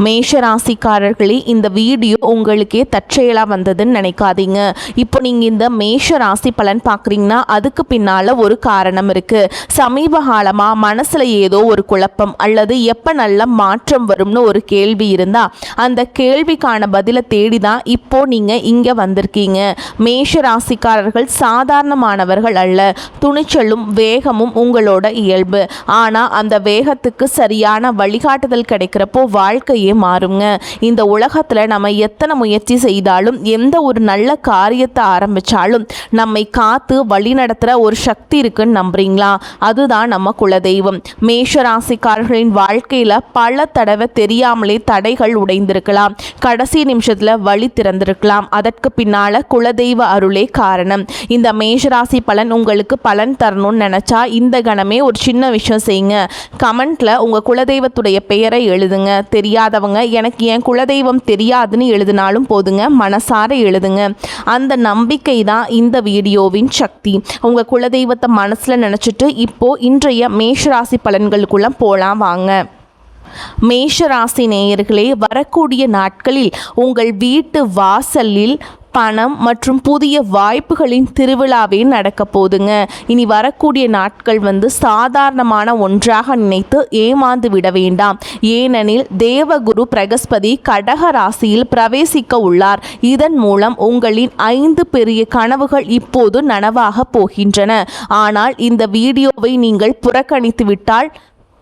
மேஷ ராசிக்காரர்களே, இந்த வீடியோ உங்களுக்கே தற்செயலாக வந்ததுன்னு நினைக்காதீங்க. இப்போ நீங்கள் இந்த மேஷ ராசி பலன் பார்க்குறீங்கன்னா அதுக்கு பின்னால் ஒரு காரணம் இருக்குது. சமீப காலமாக மனசில் ஏதோ ஒரு குழப்பம் அல்லது எப்போ நல்ல மாற்றம் வரும்னு ஒரு கேள்வி இருந்தால் அந்த கேள்விக்கான பதிலை தேடி தான் இப்போ நீங்கள் இங்கே வந்திருக்கீங்க. மேஷ ராசிக்காரர்கள் சாதாரணமானவர்கள் அல்ல. துணிச்சலும் வேகமும் உங்களோட இயல்பு. ஆனால் அந்த வேகத்துக்கு சரியான வழிகாட்டுதல் கிடைக்கிறப்போ வாழ்க்கையே மாறுங்க. இந்த உலகத்தில் நம்ம எத்தனை முயற்சி செய்தாலும் எந்த ஒரு நல்ல காரியத்தை ஆரம்பித்தாலும் நம்மை காத்து வழி நடத்துகிற ஒரு சக்தி இருக்குன்னு நம்புறீங்களா? அதுதான் நம்ம குலதெய்வம். மேஷ ராசிக்காரர்களின் வாழ்க்கையில் பல தடவை தெரியாமலே தடைகள் உடைந்திருக்கலாம். கடைசி நிமிஷத்தில் வழி திறந்திருக்கலாம். அதற்கு பின்னால் குலதெய்வ அருளே காரணம். இந்த மேஷராசி பலன் உங்களுக்கு பலன் தரணும்னு நினச்சா இந்த கணமே ஒரு சின்ன விஷயம் செய்யுங்க. கமெண்ட்டில் உங்கள் குலதெய்வத்துடைய பெயரை எழுதுங்க. தெரியாதவங்க எனக்கு என் குலதெய்வம் தெரியாதுன்னு எழுதினாலும் போதுங்க, மனசார எழுதுங்க. அந்த நம்பிக்கை தான் இந்த வீடியோவின் சக்தி. உங்கள் குலதெய்வத்தை மனசில் நினச்சிட்டு இப்போ இன்றைய மேஷராசி பலன்களுக்குள்ள போகலாம் வாங்க. மேஷராசி நேயர்களே, வரக்கூடிய நாட்களில் உங்கள் வீட்டு வாசலில் பணம் மற்றும் புதிய வாய்ப்புகளின் திருவிழாவே நடக்க போதுங்க. இனி வரக்கூடிய நாட்கள் சாதாரணமான ஒன்றாக நினைத்து ஏமாந்து விட வேண்டாம். ஏனெனில் தேவகுரு பிரகஸ்பதி கடக ராசியில் பிரவேசிக்க உள்ளார். இதன் மூலம் உங்களின் 5 பெரிய கனவுகள் இப்போது நனவாக போகின்றன. ஆனால் இந்த வீடியோவை நீங்கள் புறக்கணித்து விட்டால்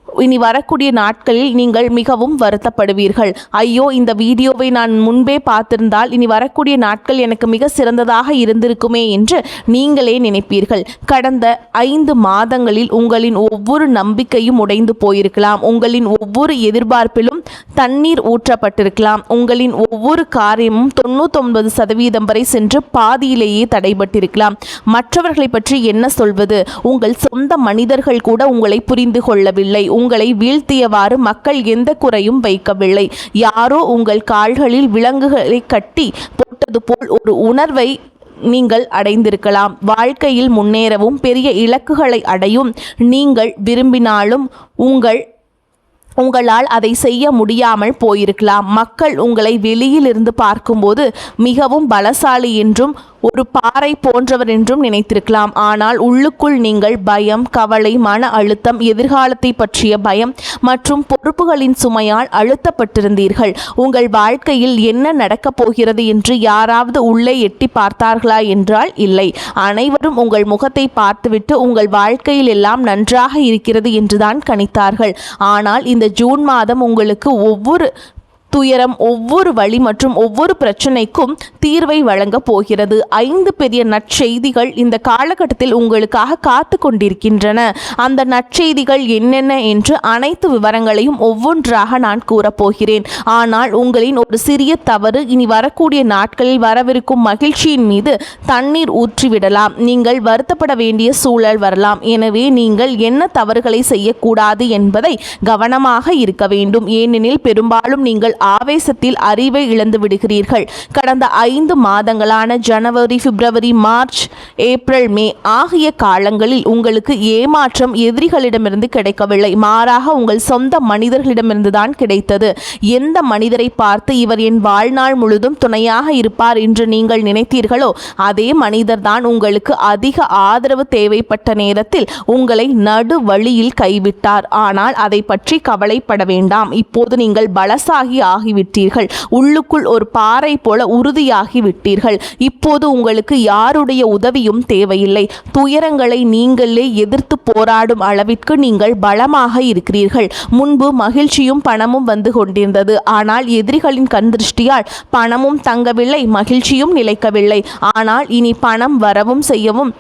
இனி வரக்கூடிய நாட்களில் நீங்கள் மிகவும் வருத்தப்படுவீர்கள். ஐயோ, இந்த வீடியோவை நான் முன்பே பார்த்திருந்தால் இனி வரக்கூடிய நாட்கள் எனக்கு மிக சிறந்ததாக இருந்திருக்குமே என்று நீங்களே நினைப்பீர்கள். கடந்த 5 மாதங்களில் உங்களின் ஒவ்வொரு நம்பிக்கையும் உடைந்து போயிருக்கலாம். உங்களின் ஒவ்வொரு எதிர்பார்ப்பிலும் தண்ணீர் ஊற்றப்பட்டிருக்கலாம். உங்களின் ஒவ்வொரு காரியமும் 99% வரை சென்று பாதியிலேயே தடைபட்டிருக்கலாம். மற்றவர்களை பற்றி என்ன சொல்வது? உங்கள் சொந்த மனிதர்கள் கூட உங்களை புரிந்து கொள்ளவில்லை. உங்களை வீழ்த்தியவாறு மக்கள் எந்த குறையும் வைக்கவில்லை. யாரோ உங்கள் கால்களில் விலங்குகளை கட்டி போட்டது போல் ஒரு உணர்வை நீங்கள் அடைந்திருக்கலாம். வாழ்க்கையில் முன்னேறவும் பெரிய இலக்குகளை அடையும் நீங்கள் விரும்பினாலும் உங்களால் அதை செய்ய முடியாமல் போயிருக்கலாம். மக்கள் உங்களை வெளியிலிருந்து பார்க்கும்போது மிகவும் பலசாலி என்றும் ஒரு பாறை போன்றவர் என்றும் நினைத்திருக்கலாம். ஆனால் உள்ளுக்குள் நீங்கள் பயம், கவலை, மன அழுத்தம், எதிர்காலத்தை பற்றிய பயம் மற்றும் பொறுப்புகளின் சுமையால் அழுத்தப்பட்டிருந்தீர்கள். உங்கள் வாழ்க்கையில் என்ன நடக்கப் போகிறது என்று யாராவது உள்ளே எட்டி பார்த்தார்களா என்றால் இல்லை. அனைவரும் உங்கள் முகத்தை பார்த்துவிட்டு உங்கள் வாழ்க்கையில் எல்லாம் நன்றாக இருக்கிறது என்றுதான் கணித்தார்கள். ஆனால் இந்த ஜூன் மாதம் உங்களுக்கு ஒவ்வொரு துயரம், ஒவ்வொரு வழி மற்றும் ஒவ்வொரு பிரச்சனைக்கும் தீர்வை வழங்க போகிறது. 5 பெரிய நற்செய்திகள் இந்த காலகட்டத்தில் உங்களுக்காக காத்து கொண்டிருக்கின்றன. அந்த நற்செய்திகள் என்னென்ன என்று அனைத்து விவரங்களையும் ஒவ்வொன்றாக நான் கூறப்போகிறேன். ஆனால் உங்களின் ஒரு சிறிய தவறு இனி வரக்கூடிய நாட்களில் வரவிருக்கும் மகிழ்ச்சியின் மீது தண்ணீர் ஊற்றிவிடலாம். நீங்கள் வருத்தப்பட வேண்டிய சூழல் வரலாம். எனவே நீங்கள் என்ன தவறுகளை செய்யக்கூடாது என்பதை கவனமாக இருக்க வேண்டும். ஏனெனில் பெரும்பாலும் நீங்கள் ஆவேசத்தில் அறிவை இழந்து விடுகிறீர்கள். கடந்த 5 மாதங்களான ஜனவரி, பிப்ரவரி, மார்ச், ஏப்ரல், மே ஆகிய காலங்களில் உங்களுக்கு ஏமாற்றம் எதிரிகளிடமிருந்து கிடைக்கவில்லை. மாறாக உங்கள் சொந்த மனிதர்களிடமிருந்து தான் கிடைத்தது. எந்த மனிதரை பார்த்து இவர் என் வாழ்நாள் முழுதும் துணையாக இருப்பார் என்று நீங்கள் நினைத்தீர்களோ அதே மனிதர் தான் உங்களுக்கு அதிக ஆதரவு தேவைப்பட்ட நேரத்தில் உங்களை நடு வழியில் கைவிட்டார். ஆனால் அதை பற்றி கவலைப்பட வேண்டாம். இப்போது நீங்கள் பலசாகி ஆகிவிட்டீர்கள். உள்ளுக்குள் ஒரு பாறை போல உறுதியாகி விட்டீர்கள். இப்போது உங்களுக்கு யாருடைய உதவியும் தேவையில்லை. துயரங்களை நீங்களே எதிர்த்து போராடும் அளவிற்கு நீங்கள் பலமாக இருக்கிறீர்கள். முன்பு மகிழ்ச்சியும் பணமும் வந்து கொண்டிருந்தது. ஆனால் எதிரிகளின் கண் திருஷ்டியால் பணமும் தங்கவில்லை, மகிழ்ச்சியும் நிலைக்கவில்லை. ஆனால் இனி பணம் வரவும் செய்யவும்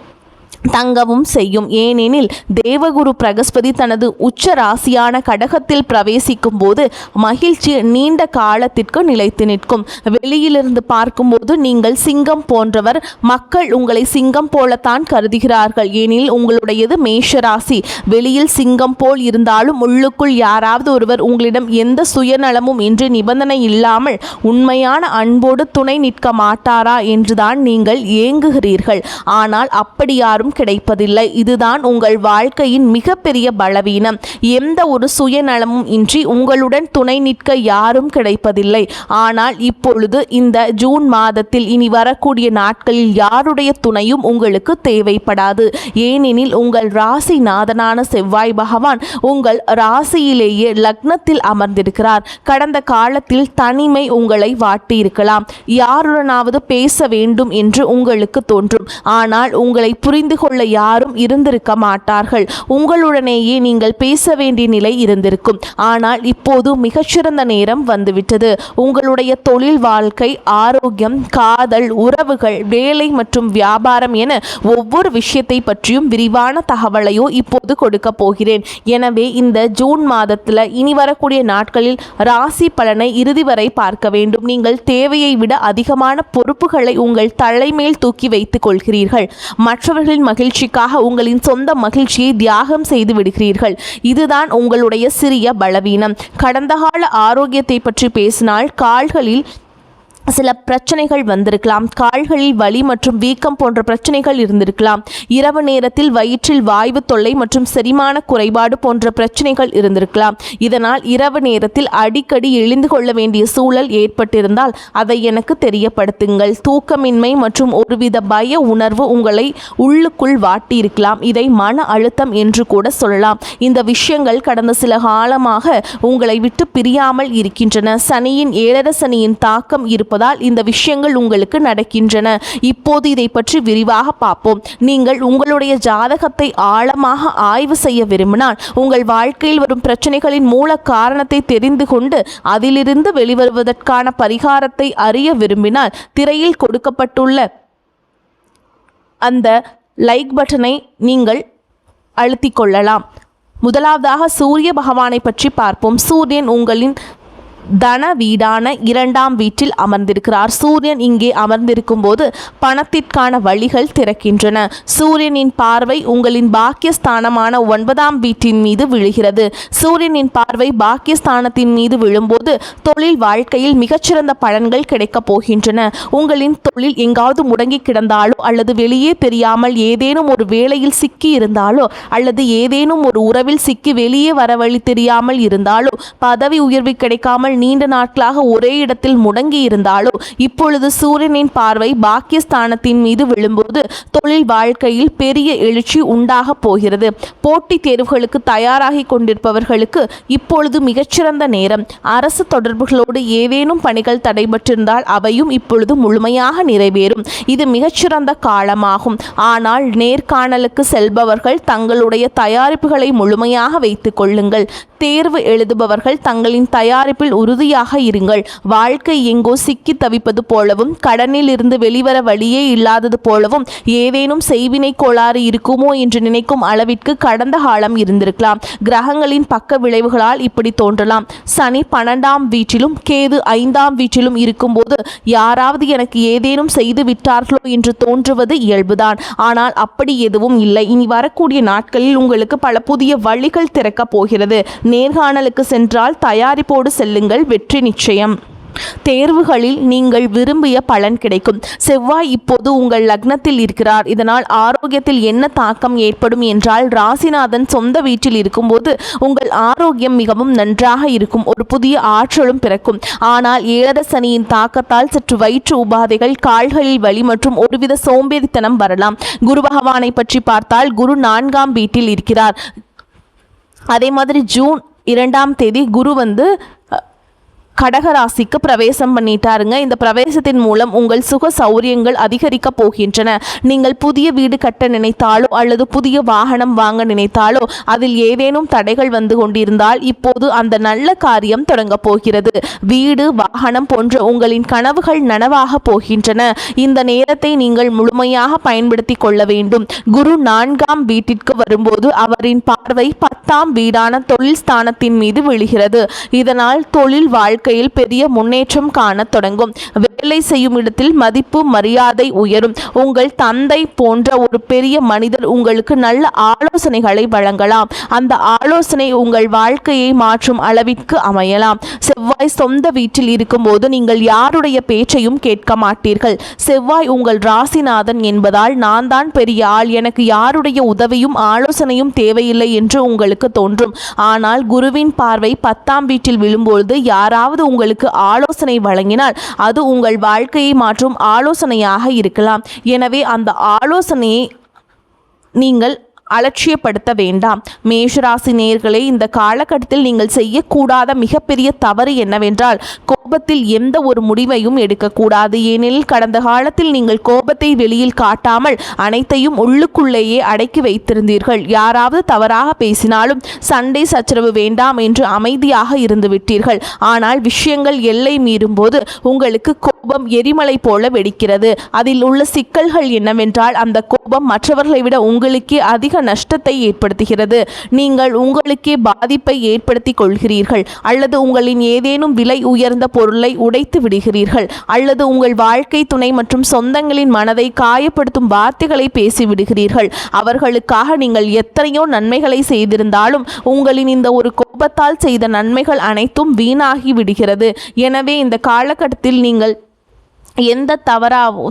தங்கவும் செய்யும். ஏனெனில் தேவகுரு பிரகஸ்பதி தனது உச்ச ராசியான கடகத்தில் பிரவேசிக்கும் போது மகிழ்ச்சி நீண்ட காலத்திற்கு நிலைத்து நிற்கும். வெளியிலிருந்து பார்க்கும்போது நீங்கள் சிங்கம் போன்றவர். மக்கள் உங்களை சிங்கம் போலத்தான் கருதுகிறார்கள். ஏனெனில் உங்களுடையது மேஷராசி. வெளியில் சிங்கம் போல் இருந்தாலும் உள்ளுக்குள் யாராவது ஒருவர் உங்களிடம் எந்த சுயநலமும் இன்றி நிபந்தனை இல்லாமல் உண்மையான அன்போடு துணை நிற்க மாட்டாரா என்றுதான் நீங்கள் ஏங்குகிறீர்கள். ஆனால் அப்படி யாரும் யாரும் கிடைப்பதில்லை. இதுதான் உங்கள் வாழ்க்கையின் மிகப்பெரிய பலவீனம். எந்த ஒரு சுயநலமும் இன்றி உங்களுடன் துணை நிற்க யாரும் கிடைப்பதில்லை. ஆனால் இப்பொழுது இந்த ஜூன் மாதத்தில் இனி வரக்கூடிய நாட்களில் யாருடைய துணையும் உங்களுக்கு தேவைப்படாது. ஏனெனில் உங்கள் ராசிநாதனான செவ்வாய் பகவான் உங்கள் ராசியிலேயே லக்னத்தில் அமர்ந்திருக்கிறார். கடந்த காலத்தில் தனிமை உங்களை வாட்டியிருக்கலாம். யாருடனாவது பேச வேண்டும் என்று உங்களுக்கு தோன்றும். ஆனால் உங்களை புரிந்து கொள்ள யாரும் இருந்திருக்க மாட்டார்கள். உங்களுடனேயே நீங்கள் பேச வேண்டிய நிலை இருந்திருக்கும். ஆனால் இப்போது மிகச்சிறந்த நேரம் வந்துவிட்டது. உங்களுடைய தொழில் வாழ்க்கை, ஆரோக்கியம், காதல், உறவுகள், வேலை மற்றும் வியாபாரம் என ஒவ்வொரு விஷயத்தை பற்றியும் விரிவான தகவலையோ இப்போது கொடுக்க போகிறேன். எனவே இந்த ஜூன் மாதத்தில் இனி வரக்கூடிய நாட்களில் ராசி பலனை இறுதி வரை பார்க்க வேண்டும். நீங்கள் தேவையை விட அதிகமான பொறுப்புகளை உங்கள் தலைமேல் தூக்கி வைத்துக் கொள்கிறீர்கள். மற்றவர்களின் மகிழ்ச்சிக்காக உங்களின் சொந்த மகிழ்ச்சியை தியாகம் செய்து விடுகிறீர்கள். இதுதான் உங்களுடைய சிறிய பலவீனம். கடந்த கால ஆரோக்கியத்தை பற்றி பேசினால் கால்களில் சில பிரச்சனைகள் வந்திருக்கலாம். கால்களில் வலி மற்றும் வீக்கம் போன்ற பிரச்சனைகள் இருந்திருக்கலாம். இரவு நேரத்தில் வயிற்றில் வாய்வு தொல்லை மற்றும் செரிமான குறைபாடு போன்ற பிரச்சனைகள் இருந்திருக்கலாம். இதனால் இரவு நேரத்தில் அடிக்கடி எழுந்து கொள்ள வேண்டிய சூழல் ஏற்பட்டிருந்தால் அதை எனக்கு தெரியப்படுத்துங்கள். தூக்கமின்மை மற்றும் ஒருவித பய உணர்வு உங்களை உள்ளுக்குள் வாட்டியிருக்கலாம். இதை மன அழுத்தம் என்று கூட சொல்லலாம். இந்த விஷயங்கள் கடந்த சில காலமாக உங்களை விட்டு பிரியாமல் இருக்கின்றன. சனியின் 7.5 சனியின் தாக்கம் இருப்பது இந்த விஷயங்கள் உங்களுக்கு நடக்கின்றன. இப்போது இதை பற்றி விரிவாக பார்ப்போம். நீங்கள் உங்களுடைய ஜாதகத்தை ஆழமாக ஆய்வு செய்ய விரும்பினால், உங்கள் வாழ்க்கையில் வரும் பிரச்சனைகளின் மூல காரணத்தை தெரிந்து கொண்டு அதிலிருந்து வெளிவருவதற்கான பரிகாரத்தை அறிய விரும்பினால், திரையில் கொடுக்கப்பட்டுள்ள அந்த லைக் பட்டனை நீங்கள் அழுத்திக் கொள்ளலாம். முதலாவதாக சூரிய பகவானை பற்றி பார்ப்போம். சூரியன் உங்களின் தன வீடான 2ஆம் வீட்டில் அமர்ந்திருக்கிறார். சூரியன் இங்கே அமர்ந்திருக்கும் போது பணத்திற்கான வழிகள் திறக்கின்றன. சூரியனின் பார்வை உங்களின் பாக்கியஸ்தானமான 9ஆம் வீட்டின் மீது விழுகிறது. சூரியனின் பார்வை பாக்கியஸ்தானத்தின் மீது விழும்போது தொழில் வாழ்க்கையில் மிகச்சிறந்த பலன்கள் கிடைக்கப் போகின்றன. உங்களின் தொழில் எங்காவது முடங்கி கிடந்தாலோ அல்லது வெளியே தெரியாமல் ஏதேனும் ஒரு வேலையில் சிக்கி இருந்தாலோ அல்லது ஏதேனும் ஒரு உறவில் சிக்கி வெளியே வர வழி தெரியாமல் இருந்தாலோ, பதவி உயர்வு கிடைக்காமல் நீண்ட நாட்களாக ஒரே இடத்தில் முடங்கி இருந்தாலோ, இப்பொழுது சூரியனின் பார்வை பாக்கியஸ்தானத்தின் மீது விழும்போது தொழில் வாழ்க்கையில் பெரிய எழுச்சி உண்டாக போகிறது. போட்டித் தேர்வுகளுக்கு தயாராகி கொண்டிருப்பவர்களுக்கு இப்பொழுது மிகச்சிறந்த நேரம். அரசு தொடர்புகளோடு ஏதேனும் பணிகள் தடைபட்டிருந்தால் அவையும் இப்பொழுது முழுமையாக நிறைவேறும். இது மிகச்சிறந்த காலமாகும். ஆனால் நேர்காணலுக்கு செல்பவர்கள் தங்களுடைய தயாரிப்புகளை முழுமையாக வைத்துக் கொள்ளுங்கள். தேர்வு எழுதுபவர்கள் தங்களின் தயாரிப்பில் உறுதியாக இருங்கள். வாழ்க்கை எங்கோ சிக்கி தவிப்பது போலவும் கடனில் இருந்து வெளிவர வழியே இல்லாதது போலவும் ஏதேனும் செய்வினை கோளாறு இருக்குமோ என்று நினைக்கும் அளவிற்கு கடந்த காலம் இருந்திருக்கலாம். கிரகங்களின் பக்க விளைவுகளால் இப்படி தோன்றலாம். சனி 12ஆம் வீட்டிலும் கேது 5ஆம் வீட்டிலும் இருக்கும்போது யாராவது எனக்கு ஏதேனும் செய்து விட்டார்களோ என்று தோன்றுவது இயல்புதான். ஆனால் அப்படி எதுவும் இல்லை. இனி வரக்கூடிய நாட்களில் உங்களுக்கு பல புதிய வழிகள் திறக்கப் போகிறது. நேர்காணலுக்கு சென்றால் தயாரிப்போடு செல்லுங்கள். வெற்றி நிச்சயம். தேர்வுகளில் நீங்கள் விரும்பிய பலன் கிடைக்கும். செவ்வாய் இப்போது உங்கள் லக்னத்தில் இருக்கிறார். இதனால் ஆரோக்கியத்தில் என்ன தாக்கம் ஏற்படும் என்றால், ராசிநாதன் சொந்த வீட்டில் இருக்கும்போது உங்கள் ஆரோக்கியம் மிகவும் நன்றாக இருக்கும். ஒரு புதிய ஆற்றலும் பிறக்கும். ஆனால் 7.5 சனியின் தாக்கத்தால் சற்று வயிற்று உபாதைகள், கால்களில் வலி மற்றும் ஒருவித சோம்பேறித்தனம் வரலாம். குரு பகவானை பற்றி பார்த்தால் குரு 4ஆம் வீட்டில் இருக்கிறார். அதே மாதிரி ஜூன் 2ஆம் தேதி குரு கடகராசிக்கு பிரவேசம் பண்ணிட்டாருங்க. இந்த பிரவேசத்தின் மூலம் உங்கள் சுக சௌரியங்கள் அதிகரிக்க போகின்றன. நீங்கள் புதிய வீடு கட்ட நினைத்தாலோ அல்லது புதிய வாகனம் வாங்க நினைத்தாலோ அதில் ஏதேனும் தடைகள் வந்து கொண்டிருந்தால் இப்போது அந்த நல்ல காரியம் தொடங்க போகிறது. வீடு, வாகனம் போன்ற உங்களின் கனவுகள் நனவாக போகின்றன. இந்த நேரத்தை நீங்கள் முழுமையாக பயன்படுத்தி கொள்ள வேண்டும். குரு 4ஆம் வீட்டிற்கு வரும்போது அவரின் பார்வை 10ஆம் வீடான தொழில் ஸ்தானத்தின் மீது விழுகிறது. இதனால் தொழில் வாழ்க்கை பெரிய முன்னேற்றம் காண தொடங்கும். வேலை செய்யும் இடத்தில் மதிப்பு மரியாதை உயரும். உங்கள் தந்தை போன்ற ஒரு பெரிய மனிதர் உங்களுக்கு நல்ல ஆலோசனைகளை வழங்கலாம். அந்த ஆலோசனை உங்கள் வாழ்க்கையை மாற்றும் அளவிற்கு அமையலாம். செவ்வாய் சொந்த வீட்டில் இருக்கும்போது நீங்கள் யாருடைய பேச்சையும் கேட்க மாட்டீர்கள். செவ்வாய் உங்கள் ராசிநாதன் என்பதால் நான் தான் பெரிய ஆள், எனக்கு யாருடைய உதவியும் ஆலோசனையும் தேவையில்லை என்று உங்களுக்கு தோன்றும். ஆனால் குருவின் பார்வை 10ஆம் வீட்டில் விழும்பொழுது யாராவது உங்களுக்கு ஆலோசனை வழங்கினால் அது உங்கள் வாழ்க்கையை மாற்றும் ஆலோசனையாக இருக்கலாம். எனவே அந்த ஆலோசனையை நீங்கள் அலட்சியப்படுத்த வேண்டாம். மேஷராசி நேயர்களே, இந்த காலகட்டத்தில் நீங்கள் செய்யக்கூடாத மிகப்பெரிய தவறு என்னவென்றால் கோபத்தில் எந்த ஒரு முடிவையும் எடுக்கக்கூடாது. ஏனெனில் கடந்த காலத்தில் நீங்கள் கோபத்தை வெளியில் காட்டாமல் அனைத்தையும் உள்ளுக்குள்ளேயே அடக்கி வைத்திருந்தீர்கள். யாராவது தவறாக பேசினாலும் சண்டை சச்சரவு வேண்டாம் என்று அமைதியாக இருந்து விட்டீர்கள். ஆனால் விஷயங்கள் எல்லை மீறும் போது உங்களுக்கு கோபம் எரிமலை போல வெடிக்கிறது. அதில் உள்ள சிக்கல்கள் என்னவென்றால் அந்த கோபம் மற்றவர்களை விட உங்களுக்கே அதிக நஷ்டத்தை ஏற்படுத்துகிறது. நீங்கள் உங்களுக்கே பாதிப்பை ஏற்படுத்தி கொள்கிறீர்கள், அல்லது உங்களின் ஏதேனும் விலை உயர்ந்த பொருளை உடைத்து விடுகிறீர்கள், அல்லது உங்கள் வாழ்க்கை துணை மற்றும் சொந்தங்களின் மனதை காயப்படுத்தும் வார்த்தைகளை பேசிவிடுகிறீர்கள். அவர்களுக்காக நீங்கள் எத்தனையோ நன்மைகளை செய்திருந்தாலும் உங்களின் இந்த ஒரு கோபத்தால் செய்த நன்மைகள் அனைத்தும் வீணாகி விடுகிறது. எனவே இந்த காலகட்டத்தில் நீங்கள் எந்த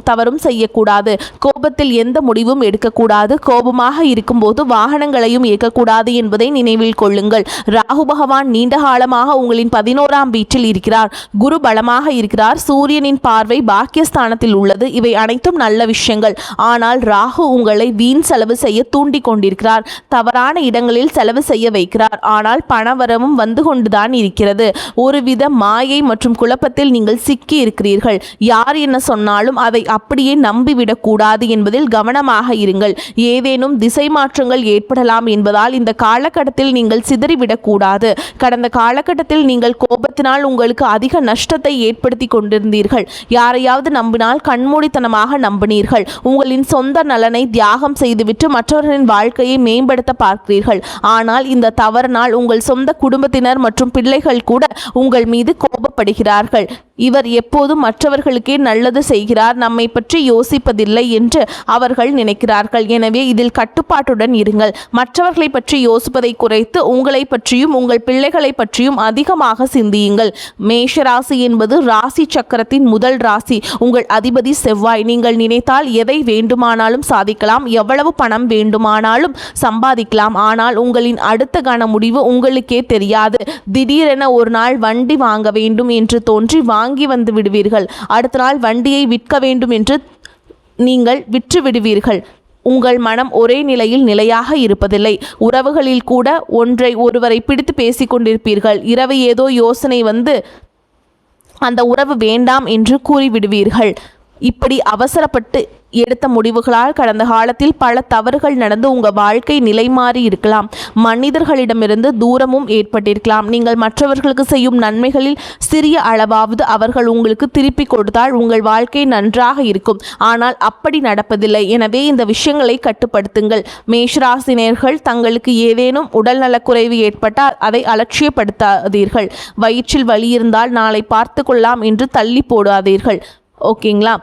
தவறும் செய்யக்கூடாது. கோபத்தில் எந்த முடிவும் எடுக்கக்கூடாது. கோபமாக இருக்கும்போது வாகனங்களையும் இயக்கக்கூடாது என்பதை நினைவில் கொள்ளுங்கள். ராகு பகவான் நீண்ட காலமாக உங்களின் 11ஆம் வீட்டில் இருக்கிறார். குரு பலமாக இருக்கிறார். சூரியனின் பார்வை பாக்கியஸ்தானத்தில் உள்ளது. இவை அனைத்தும் நல்ல விஷயங்கள். ஆனால் ராகு உங்களை வீண் செலவு செய்ய தூண்டி கொண்டிருக்கிறார். தவறான இடங்களில் செலவு செய்ய வைக்கிறார். ஆனால் பணவரவும் வந்து கொண்டுதான் இருக்கிறது. ஒருவித மாயை மற்றும் குழப்பத்தில் நீங்கள் சிக்கி இருக்கிறீர்கள். யார் என்ன சொன்னாலும் அதை அப்படியே நம்பிவிடக்கூடாது என்பதில் கவனமாக இருங்கள். ஏதேனும் திசை மாற்றங்கள் ஏற்படலாம் என்பதால் இந்த காலகட்டத்தில் நீங்கள் சிதறிவிடக்கூடாது. கடந்த காலகட்டத்தில் நீங்கள் கோபத்தினால் உங்களுக்கு அதிக நஷ்டத்தை ஏற்படுத்தி கொண்டிருந்தீர்கள். யாரையாவது நம்பினால் கண்மூடித்தனமாக நம்பினீர்கள். உங்களின் சொந்த நலனை தியாகம் செய்துவிட்டு மற்றவர்களின் வாழ்க்கையை மேம்படுத்த பார்க்கிறீர்கள். ஆனால் இந்த தவறினால் உங்கள் சொந்த குடும்பத்தினர் மற்றும் பிள்ளைகள் கூட உங்கள் மீது கோபப்படுகிறார்கள். இவர் எப்போதும் மற்றவர்களுக்கே நல்லது செய்கிறார், நம்மை பற்றி யோசிப்பதில்லை என்று அவர்கள் நினைக்கிறார்கள். எனவே இதில் கட்டுப்பாட்டுடன் இருங்கள். மற்றவர்களை பற்றி யோசிப்பதை குறைத்து உங்களை பற்றியும் உங்கள் பிள்ளைகளை பற்றியும் அதிகமாக சிந்தியுங்கள். மேஷராசி என்பது ராசி சக்கரத்தின் முதல் ராசி. உங்கள் அதிபதி செவ்வாய். நீங்கள் நினைத்தால் எதை வேண்டுமானாலும் சாதிக்கலாம், எவ்வளவு பணம் வேண்டுமானாலும் சம்பாதிக்கலாம். ஆனால் உங்களின் அடுத்த கன முடிவு உங்களுக்கே தெரியாது. திடீரென ஒரு நாள் வண்டி வாங்க வேண்டும் என்று தோன்றி வாங்கி வந்து விடுவீர்கள். அடுத்த நாள் வண்டியை விற்க வேண்டும் என்று நீங்கள் விற்று விடுவீர்கள். உங்கள் மனம் ஒரே நிலையில் நிலையாக இருப்பதில்லை. உறவுகளில் கூட ஒருவரை பிடித்து பேசிக்கொண்டிருப்பீர்கள். இரவு ஏதோ யோசனை வந்து அந்த உறவு வேண்டாம் என்று கூறிவிடுவீர்கள். இப்படி அவசரப்பட்டு எடுத்த முடிவுகளால் கடந்த காலத்தில் பல தவறுகள் நடந்து உங்கள் வாழ்க்கை நிலை மாறி இருக்கலாம். மனிதர்களிடமிருந்து தூரமும் ஏற்பட்டிருக்கலாம். நீங்கள் மற்றவர்களுக்கு செய்யும் நன்மைகளில் சிறிய அளவாவது அவர்கள் உங்களுக்கு திருப்பி கொடுத்தால் உங்கள் வாழ்க்கை நன்றாக இருக்கும். ஆனால் அப்படி நடப்பதில்லை. எனவே இந்த விஷயங்களை கட்டுப்படுத்துங்கள். மேஷராசினியர்கள் தங்களுக்கு ஏதேனும் உடல்நலக்குறைவு ஏற்பட்டால் அதை அலட்சியப்படுத்தாதீர்கள். வயிற்றில் வலி இருந்தால் நாளை பார்த்து கொள்ளலாம் என்று தள்ளி போடாதீர்கள். ஓகேங்களா?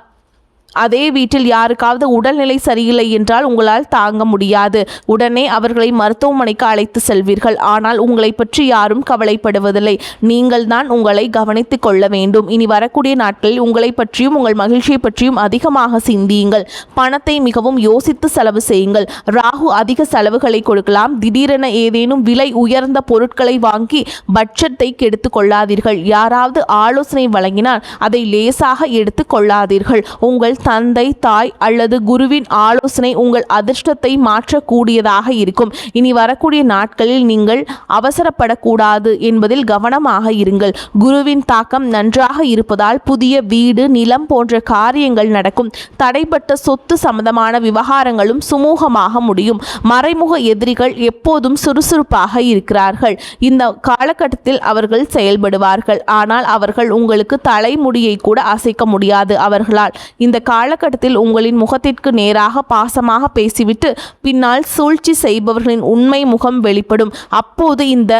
அதே வீட்டில் யாருக்காவது உடல்நிலை சரியில்லை என்றால் உங்களால் தாங்க முடியாது. உடனே அவர்களை மருத்துவமனைக்கு அழைத்து செல்வீர்கள். ஆனால் உங்களை பற்றி யாரும் கவலைப்படுவதில்லை. நீங்கள் தான் உங்களை கவனித்துக் கொள்ள வேண்டும். இனி வரக்கூடிய நாட்களில் உங்களை பற்றியும் உங்கள் மகிழ்ச்சியை பற்றியும் அதிகமாக சிந்தியுங்கள். பணத்தை மிகவும் யோசித்து செலவு செய்யுங்கள். ராகு அதிக செலவுகளை கொடுக்கலாம். திடீரென ஏதேனும் விலை உயர்ந்த பொருட்களை வாங்கி பட்ஜெட்டை கெடுத்து கொள்ளாதீர்கள். யாராவது ஆலோசனை வழங்கினால் அதை லேசாக எடுத்து கொள்ளாதீர்கள். உங்கள் தந்தை, தாய் அல்லது குருவின் ஆலோசனை உங்கள் அதிர்ஷ்டத்தை மாற்றக்கூடியதாக இருக்கும். இனி வரக்கூடிய நாட்களில் நீங்கள் அவசரப்படக்கூடாது என்பதில் கவனமாக இருங்கள். குருவின் தாக்கம் நன்றாக இருப்பதால் புதிய வீடு, நிலம் போன்ற காரியங்கள் நடக்கும். தடைப்பட்ட சொத்து சம்பந்தமான விவகாரங்களும் சுமூகமாக முடியும். மறைமுக எதிரிகள் எப்போதும் சுறுசுறுப்பாக இருக்கிறார்கள். இந்த காலகட்டத்தில் அவர்கள் செயல்படுவார்கள். ஆனால் அவர்கள் உங்களுக்கு தலைமுடியை கூட அசைக்க முடியாது. அவர்களால் இந்த காலகட்டத்தில் உங்களின் முகத்திற்கு நேராக பாசமாக பேசிவிட்டு பின்னால் சூழ்ச்சி செய்பவர்களின் உண்மை முகம் வெளிப்படும். அப்போது இந்த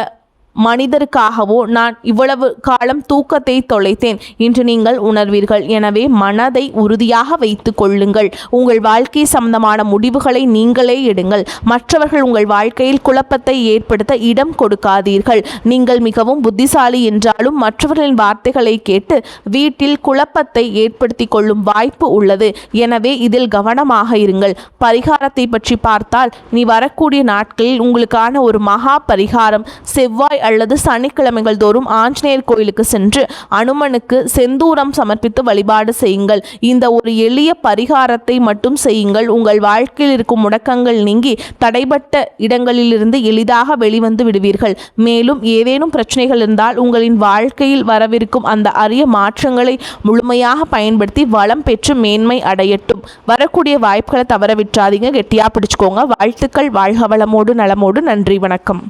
மனிதருக்காகவோ நான் இவ்வளவு காலம் தூக்கத்தை தொலைத்தேன் என்று நீங்கள் உணர்வீர்கள். எனவே மனதை உறுதியாக வைத்துக் கொள்ளுங்கள். உங்கள் வாழ்க்கை சம்பந்தமான முடிவுகளை நீங்களே எடுங்கள். மற்றவர்கள் உங்கள் வாழ்க்கையில் குழப்பத்தை ஏற்படுத்த இடம் கொடுக்காதீர்கள். நீங்கள் மிகவும் புத்திசாலி என்றாலும் மற்றவர்களின் வார்த்தைகளை கேட்டு வீட்டில் குழப்பத்தை ஏற்படுத்தி கொள்ளும் வாய்ப்பு உள்ளது. எனவே இதில் கவனமாக இருங்கள். பரிகாரத்தை பற்றி பார்த்தால் நீ வரக்கூடிய நாட்களில் உங்களுக்கான ஒரு மகா பரிகாரம் செவ்வாய் அல்லது சனிக்கிழமைகள் தோறும் ஆஞ்சநேயர் கோயிலுக்கு சென்று அனுமனுக்கு செந்தூரம் சமர்ப்பித்து வழிபாடு செய்யுங்கள். இந்த ஒரு எளிய பரிகாரத்தை மட்டும் செய்யுங்கள். உங்கள் வாழ்க்கையில் இருக்கும் முடக்கங்கள் நீங்கி தடைப்பட்ட இடங்களிலிருந்து எளிதாக வெளிவந்து விடுவீர்கள். மேலும் ஏதேனும் பிரச்சனைகள் இருந்தால் உங்களின் வாழ்க்கையில் வரவிருக்கும் அந்த அரிய மாற்றங்களை முழுமையாக பயன்படுத்தி வளம் பெற்று மேன்மை அடையட்டும். வரக்கூடிய வாய்ப்புகளை தவற விட்டுறாதீங்க. கெட்டியா பிடிச்சுக்கோங்க. வாழ்த்துக்கள். வாழ்க வளமோடு நலமோடு. நன்றி. வணக்கம்.